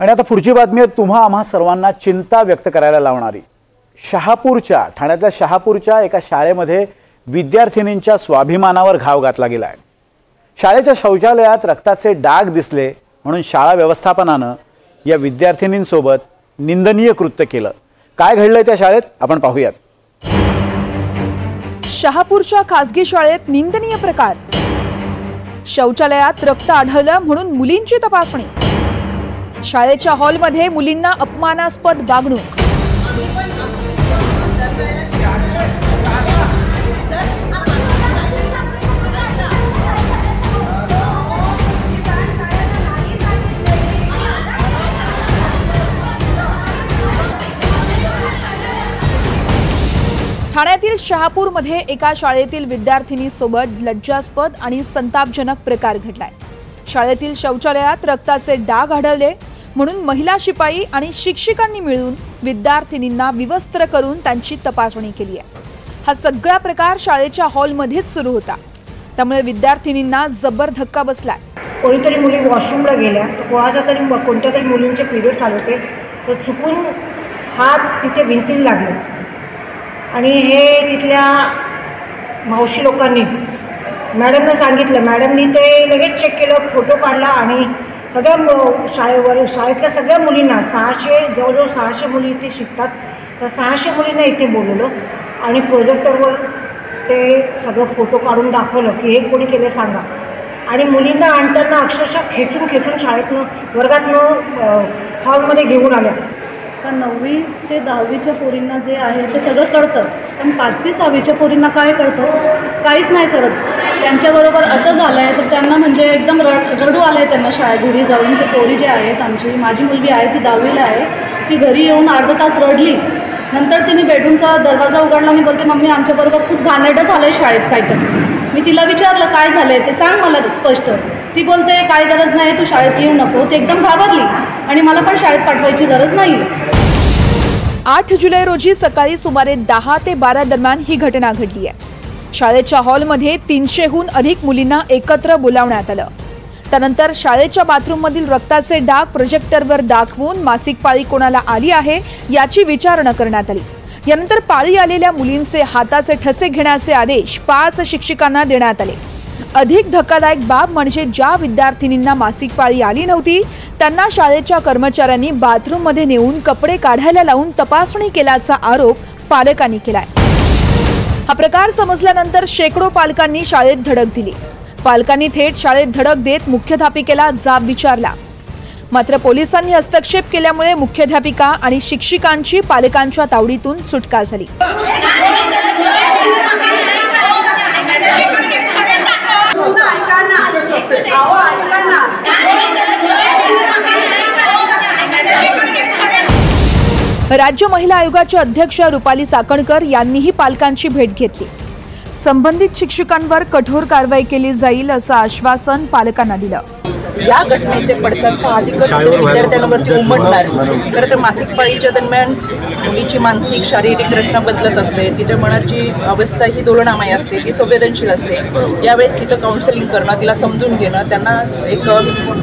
आणि आता पुढची बातमी आहे तुम्हा आम्हा सर्वांना चिंता व्यक्त करायला लावणारी। शहापूरच्या ठाण्यातल्या शहापूरच्या एका शाळेमध्ये विद्यार्थिनींच्या स्वाभिमानावर घाव घातला गेलाय। शाळेच्या शौचालयात रक्ताचे डाग दिसले म्हणून शाळा व्यवस्थापनाने या विद्यार्थिनींसोबत निंदनीय कृत्य केलं। काय घडलंय त्या शाळेत आपण पाहूयात। शहापूरच्या खासगी शाळेत निंदनीय प्रकार। शौचालयात रक्त आढळलं म्हणून मुलींची तपासणी। शाळेच्या हॉलमध्ये मुलींना अपमानास्पद वागणूक। ठाण्यातील शहापूरमध्ये एका शाळेतील विद्यार्थिनीसोबत लज्जास्पद आणि संतापजनक प्रकार घडलाय। शाळेतील शौचालयात रक्ताचे डाग आढळले म्हणून महिला शिपाई आणि शिक्षकांनी मिळून विद्यार्थिनींना विवस्त्र करून त्यांची तपासणी केली आहे। हा सगळा प्रकार शाळेच्या हॉलमध्येच सुरू होता, त्यामुळे विद्यार्थिनींना जबर धक्का बसलाय। कोणीतरी मुली वॉशरूमला गेल्या तर कोणत्या तरी मुलींचे पिरियड्स आले होते तर चुकून हात तिथे भिंतीला लागले आणि हे तिथल्या मावशी लोकांनी मॅडमला सांगितलं। मॅडमनी ते लगेच चेक केलं, फोटो काढला आणि सगळ्या शाळेतल्या सगळ्या मुलींना जवळजवळ 600 मुली इथे शिकतात तर 600 मुलींना इथे बोलवलं आणि प्रोजेक्टरवर ते सगळं फोटो काढून दाखवलं की हे कोणी केलं सांगा। आणि मुलींना आणताना अक्षरशः खेचून शाळेतनं वर्गातनं हॉलमध्ये घेऊन आल्या। तर 9वी ते 10वीच्या पोरींना जे आहे ते सगळं कळतं, पण 5वी 6वीच्या पोरींना काय कळतं? काहीच नाही कळत। त्यांच्याबरोबर असं झालं आहे तर त्यांना म्हणजे एकदम रडू आलं आहे त्यांना शाळेत घरी जाऊन। ते पोरी जे आहेत माझी मुलगी आहे ती 10वीला आहे, ती घरी येऊन अर्धा तास रडली। नंतर तिने बेडरूमचा दरवाजा उघडला आणि बोलते मम्मी आमच्याबरोबर खूप घाणेरडं झालं आहे शाळेत काहीतरी। मी तिला विचारलं काय झालं आहे ते सांग मला स्पष्ट। ती बोलते काय गरज नाही, तू शाळेत येऊ नको। ती एकदम घाबरली आणि मला पण शाळेत पाठवायची गरज नाही। 8 जुलै रोजी सकाळी सुमारे 10 ते 12 दरम्यान ही घटना घडली आहे। शाळेच्या हॉलमध्ये 300हून अधिक मुलींना एकत्र बोलावण्यात आलं। त्यानंतर शाळेच्या बाथरूममधील रक्ताचे डाग प्रोजेक्टरवर दाखवून मासिक पाळी कोणाला आली आहे याची विचारणा करण्यात आली। यानंतर पाळी आलेल्या मुलींचे हाताचे ठसे घेण्याचे आदेश 5 शिक्षकांना देण्यात आले। अधिक धक्कादायक बाब म्हणजे ज्या विद्यार्थिनींना मासिक पाळी आली नव्हती त्यांना शाळेच्या कर्मचाऱ्यांनी बाथरूममध्ये नेऊन कपडे काढायला लावून तपासणी केल्याचा आरोप पालकांनी केलाय। हा प्रकार समजल्यानंतर शेकडो पालकांनी शाळेत धडक दिली। पालकांनी थेट शाळेत धडक देत मुख्याध्यापिकेला जाब विचारला, मात्र पोलिसांनी हस्तक्षेप केल्यामुळे मुख्याध्यापिका आणि शिक्षिकांची पालकांच्या तावडीतून सुटका झाली। राज्य महिला आयोगाच्या अध्यक्ष रुपाली चाकणकर यांनीही पालकांची भेट घेतली। संबंधित शिक्षकांवर कठोर कारवाई केली जाईल असं आश्वासन पालकांना दिलं। या घटनेचे पडसाद साहजिकच विद्यार्थ्यांवरती उमटणार। खरं तर मासिक पाळीच्या दरम्यान मुलीची मानसिक शारीरिक रचना बदलत असते, तिच्या मनाची अवस्था ही दोलनामय असते, ती संवेदनशील असते। यावेळेस तिचं काउन्सिलिंग करणं, तिला समजून घेणं, त्यांना एक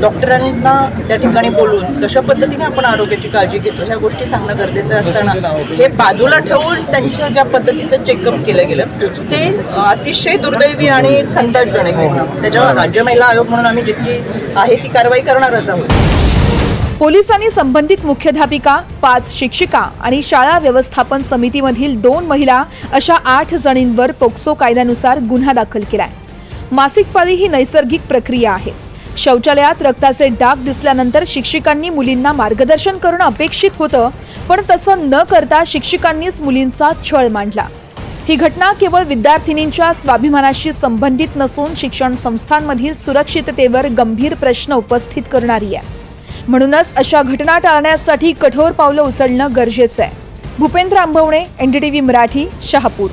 डॉक्टरांना त्या ठिकाणी बोलून कशा पद्धतीने आपण आरोग्याची काळजी घेतो ह्या गोष्टी सांगणं गरजेचं असताना हे बाजूला ठेवून त्यांच्या ज्या पद्धतीचं चेकअप केलं गेलं ते अतिशय दुर्दैवी आणि संतापजनक आहे। त्याच्यावर राज्य महिला आयोग म्हणून आम्ही जितकी आहे ती कारवाई करणारच आहोत। पोलिसांनी संबंधित मुख्याध्यापिका, 5 शिक्षिका आणि शाळा व्यवस्थापन समितीमधील 2 महिला अशा 8 जणींवर पोक्सो कायद्यानुसार गुन्हा दाखल केलाय। मासिक पाळी ही नैसर्गिक प्रक्रिया आहे। शौचालयात रक्ताचे डाग दिसल्यानंतर शिक्षकांनी मुलींना मार्गदर्शन करणं अपेक्षित होतं, पण तसं न करता शिक्षकांनीच मुलींचा छळ मांडला। ही घटना केवळ विद्यार्थिनींच्या स्वाभिमानाशी संबंधित नसून शिक्षण संस्थांमधील सुरक्षिततेवर गंभीर प्रश्न उपस्थित करणारी आहे। म्हणूनच अशा घटना टाळण्यासाठी कठोर पावलं उचलणं गरजेचं आहे। भूपेंद्र आंबवणे, NDTV मराठी, शहापूर।